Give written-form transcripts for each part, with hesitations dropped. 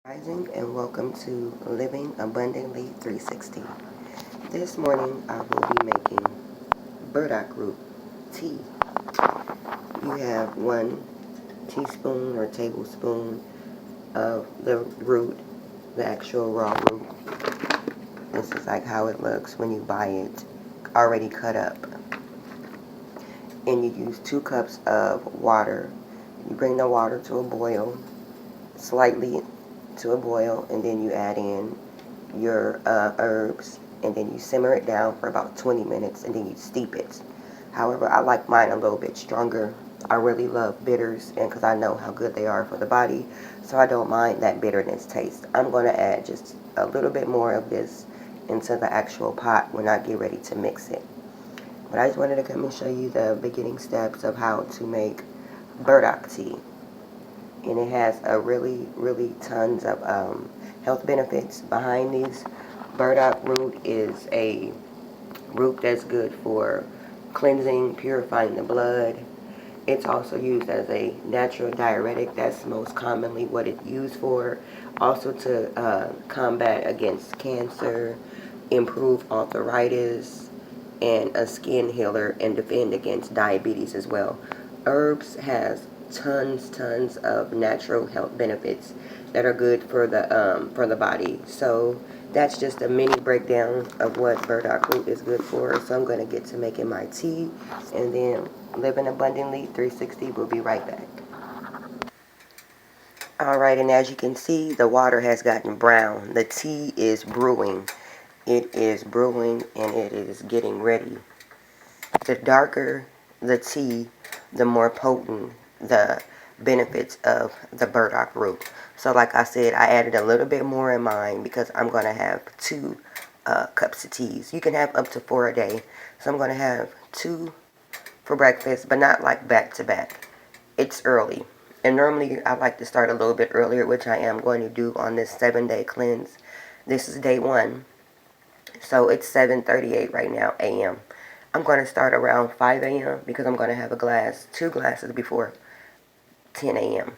Rising and welcome to Living Abundantly 360. This morning I will be making burdock root tea. You have 1 teaspoon or tablespoon of the root, the actual raw root. This is like how it looks when you buy it already cut up. And you use 2 cups of water. You bring the water to a boil, slightly to a boil, and then you add in your herbs, and then you simmer it down for about 20 minutes, and then you steep it. However, I like mine a little bit stronger. I really love bitters, and because I know how good they are for the body, so I don't mind that bitterness taste. I'm going to add just a little bit more of this into the actual pot when I get ready to mix it. But I just wanted to come and show you the beginning steps of how to make burdock tea. And it has a really tons of health benefits behind these. Burdock root is a root that's good for cleansing, purifying the blood. It's also used as a natural diuretic. That's most commonly what it's used for. Also to combat against cancer, improve arthritis, and a skin healer, and defend against diabetes as well. Herbs has tons of natural health benefits that are good for the body. So that's just a mini breakdown of what burdock root is good for. So I'm going to get to making my tea, and then Living Abundantly 360 will be right back. Alright, and as you can see, the water has gotten brown. The tea is brewing. It is brewing and it is getting ready. The darker the tea, the more potent the benefits of the burdock root. So like I said, I added a little bit more in mine because I'm going to have 2 cups of teas. You can have up to 4 a day. So I'm going to have 2 for breakfast, but not like back to back. It's early. And normally I like to start a little bit earlier, which I am going to do on this 7-day cleanse. This is day 1. So it's 7:38 right now a.m. I'm going to start around 5 a.m. because I'm going to have 2 glasses before 10 a.m.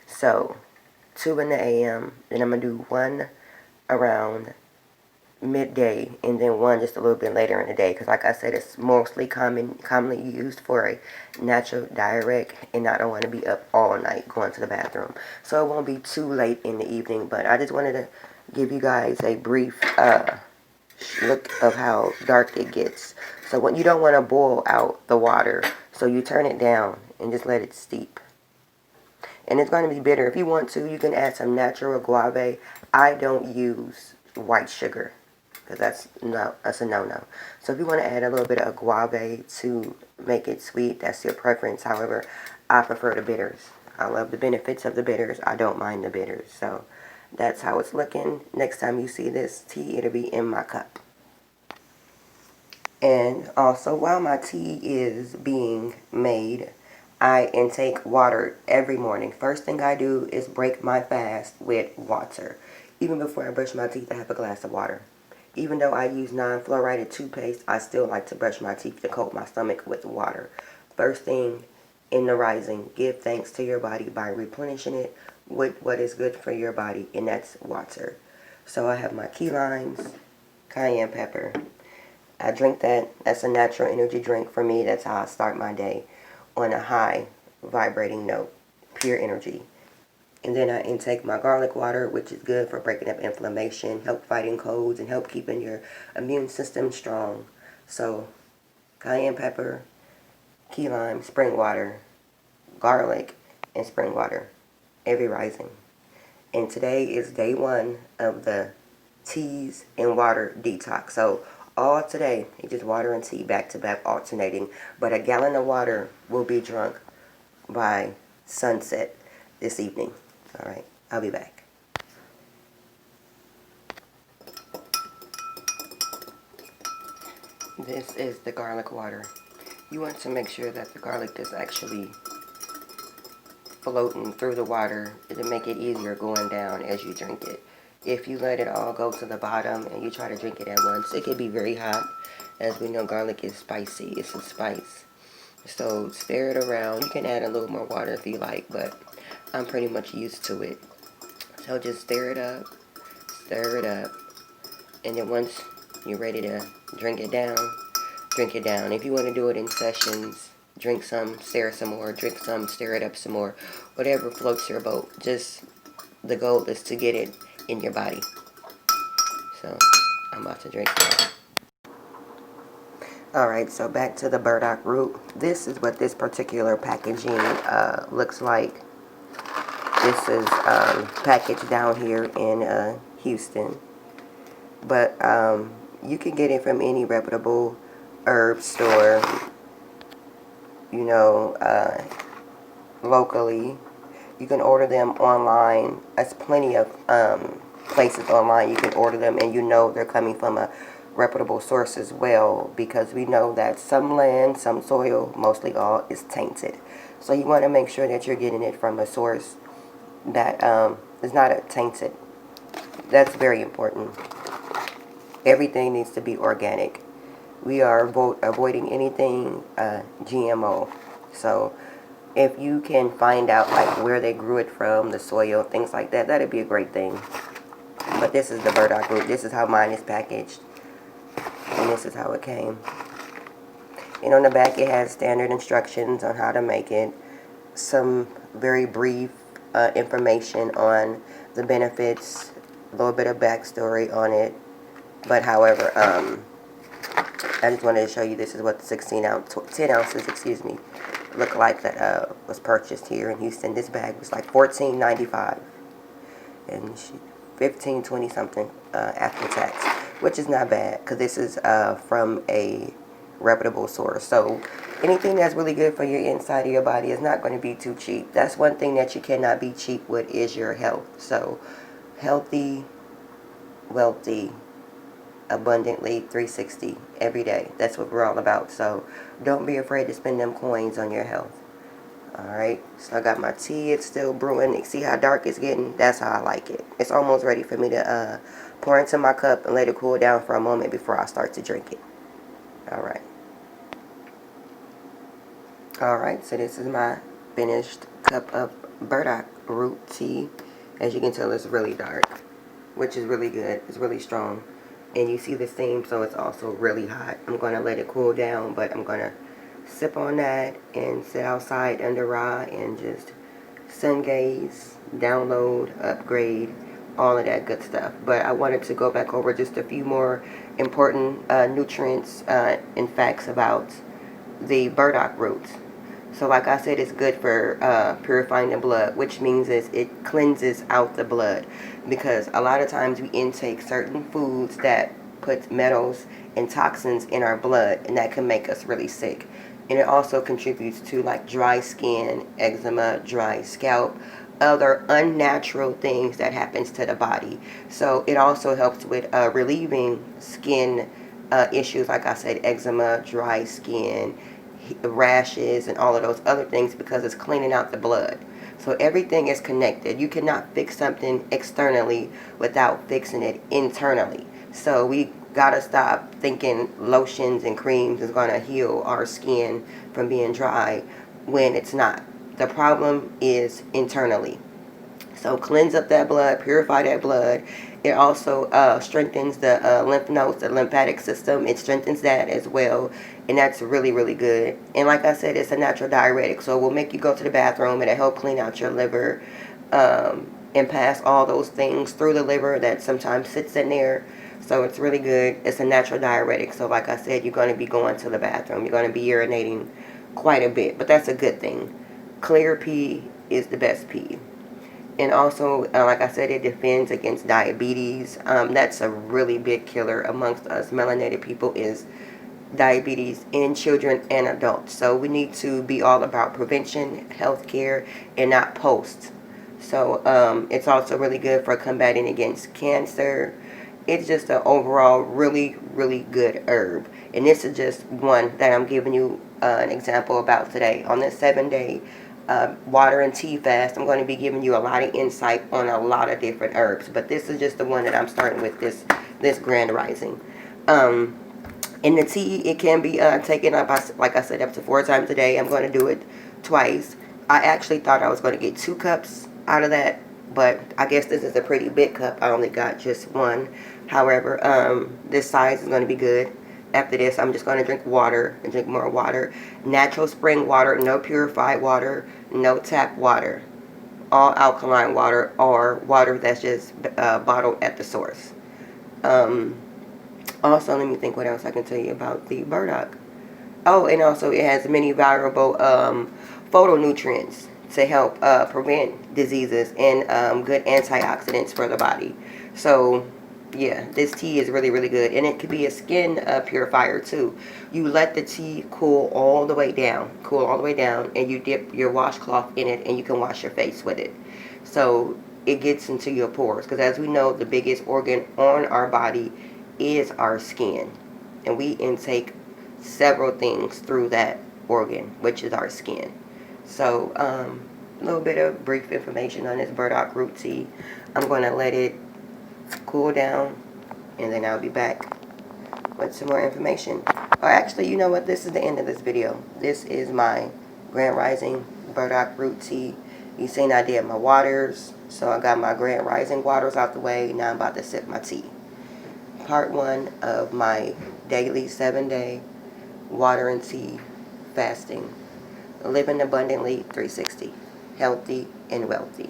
So 2 in the a.m. Then I'm going to do 1 around midday, and then 1 just a little bit later in the day, because like I said, it's mostly commonly used for a natural diuretic, and I don't want to be up all night going to the bathroom. So it won't be too late in the evening, but I just wanted to give you guys a brief look of how dark it gets. So when you don't want to boil out the water, so you turn it down and just let it steep. And it's going to be bitter. If you want to, you can add some natural guave. I don't use white sugar because that's a no-no. So if you want to add a little bit of guave to make it sweet, that's your preference. However, I prefer the bitters. I love the benefits of the bitters. I don't mind the bitters. So that's how it's looking. Next time you see this tea, it'll be in my cup. And also, while my tea is being made, I intake water every morning. First thing I do is break my fast with water. Even before I brush my teeth, I have a glass of water. Even though I use non-fluoride toothpaste, I still like to brush my teeth to coat my stomach with water. First thing in the rising, give thanks to your body by replenishing it with what is good for your body, and that's water. So I have my key limes, cayenne pepper. I drink that. That's a natural energy drink for me. That's how I start my day, on a high vibrating note, pure energy. And then I intake my garlic water, which is good for breaking up inflammation, help fighting colds, and help keeping your immune system strong. So cayenne pepper, key lime, spring water, garlic, and spring water every rising. And today is day 1 of the teas and water detox. So all today, it's just water and tea back to back alternating. But a gallon of water will be drunk by sunset this evening. All right, I'll be back. This is the garlic water. You want to make sure that the garlic is actually floating through the water to make it easier going down as you drink it. If you let it all go to the bottom and you try to drink it at once, it can be very hot. As we know, garlic is spicy. It's a spice. So stir it around. You can add a little more water if you like, but I'm pretty much used to it. So just stir it up, and then once you're ready to drink it down, drink it down. If you want to do it in sessions, drink some, stir some more, drink some, stir it up some more. Whatever floats your boat. Just the goal is to get it in your body. So I'm about to drink that. Alright, so back to the burdock root. This is what this particular packaging looks like. This is packaged down here in Houston. But you can get it from any reputable herb store, you know, locally. You can order them online. There's plenty of places online you can order them, and you know they're coming from a reputable source as well, because we know that some land, some soil, mostly all, is tainted. So you want to make sure that you're getting it from a source that is not tainted. That's very important. Everything needs to be organic. We are avoiding anything GMO. So if you can find out like where they grew it from, the soil, things like that, that'd be a great thing. But this is the burdock root. This is how mine is packaged. And this is how it came. And on the back it has standard instructions on how to make it. Some very brief information on the benefits. A little bit of backstory on it. But however, I just wanted to show you this is what the 10 ounces, excuse me, look like that was purchased here in Houston. This bag was like $14.95 and $15.20 something after tax, which is not bad because this is from a reputable source. So anything that's really good for your inside of your body is not going to be too cheap. That's one thing that you cannot be cheap with is your health. So healthy, wealthy, abundantly 360 every day. That's what we're all about. So don't be afraid to spend them coins on your health. Alright, so I got my tea. It's still brewing. See how dark it's getting? That's how I like it. It's almost ready for me to pour into my cup and let it cool down for a moment before I start to drink it. Alright. Alright, so this is my finished cup of burdock root tea. As you can tell, it's really dark, which is really good. It's really strong. And you see the steam, so it's also really hot. I'm going to let it cool down, but I'm going to sip on that and sit outside under rye and just sun gaze, download, upgrade, all of that good stuff. But I wanted to go back over just a few more important nutrients and facts about the burdock root. So like I said, it's good for purifying the blood, which means is it cleanses out the blood, because a lot of times we intake certain foods that put metals and toxins in our blood, and that can make us really sick. And it also contributes to like dry skin, eczema, dry scalp, other unnatural things that happens to the body. So it also helps with relieving skin issues, like I said, eczema, dry skin, rashes, and all of those other things, because it's cleaning out the blood. So everything is connected. You cannot fix something externally without fixing it internally. So we gotta stop thinking lotions and creams is gonna heal our skin from being dry when it's not. The problem is internally. So cleanse up that blood, purify that blood. It also strengthens the lymph nodes, the lymphatic system. It strengthens that as well. And that's really, really good. And like I said, it's a natural diuretic. So it will make you go to the bathroom. It'll help clean out your liver and pass all those things through the liver that sometimes sits in there. So it's really good. It's a natural diuretic. So like I said, you're going to be going to the bathroom. You're going to be urinating quite a bit. But that's a good thing. Clear pee is the best pee. And also, like I said, it defends against diabetes. That's a really big killer amongst us melanated people, is diabetes in children and adults. So we need to be all about prevention, health care, and not post. So it's also really good for combating against cancer. It's just an overall really, really good herb. And this is just one that I'm giving you an example about today. On this 7-day water and tea fast, I'm going to be giving you a lot of insight on a lot of different herbs. But this is just the one that I'm starting with, this Grand Rising. In the tea, it can be taken up, like I said, up to 4 times a day. I'm going to do it twice. I actually thought I was going to get 2 cups out of that but I guess this is a pretty big cup. I only got just one. However, this size is going to be good. After this, I'm just going to drink water and drink more water. Natural spring water, no purified water, no tap water. All alkaline water or water that's just bottled at the source. Also, let me think what else I can tell you about the burdock. Oh, and also it has many valuable phytonutrients to help prevent diseases and good antioxidants for the body. So, yeah, this tea is really, really good. And it could be a skin purifier, too. You let the tea cool all the way down. Cool all the way down. And you dip your washcloth in it and you can wash your face with it. So, it gets into your pores. Because as we know, the biggest organ on our body is our skin. And we intake several things through that organ, which is our skin. So, a little bit of brief information on this burdock root tea. I'm going to let it cool down, and then I'll be back with some more information. Or actually, you know what? This is the end of this video. This is my Grand Rising Burdock root tea. You seen I did my waters, so I got my Grand Rising waters out the way. Now I'm about to sip my tea. Part 1 of my daily 7-day water and tea fasting. Living abundantly 360. Healthy and wealthy.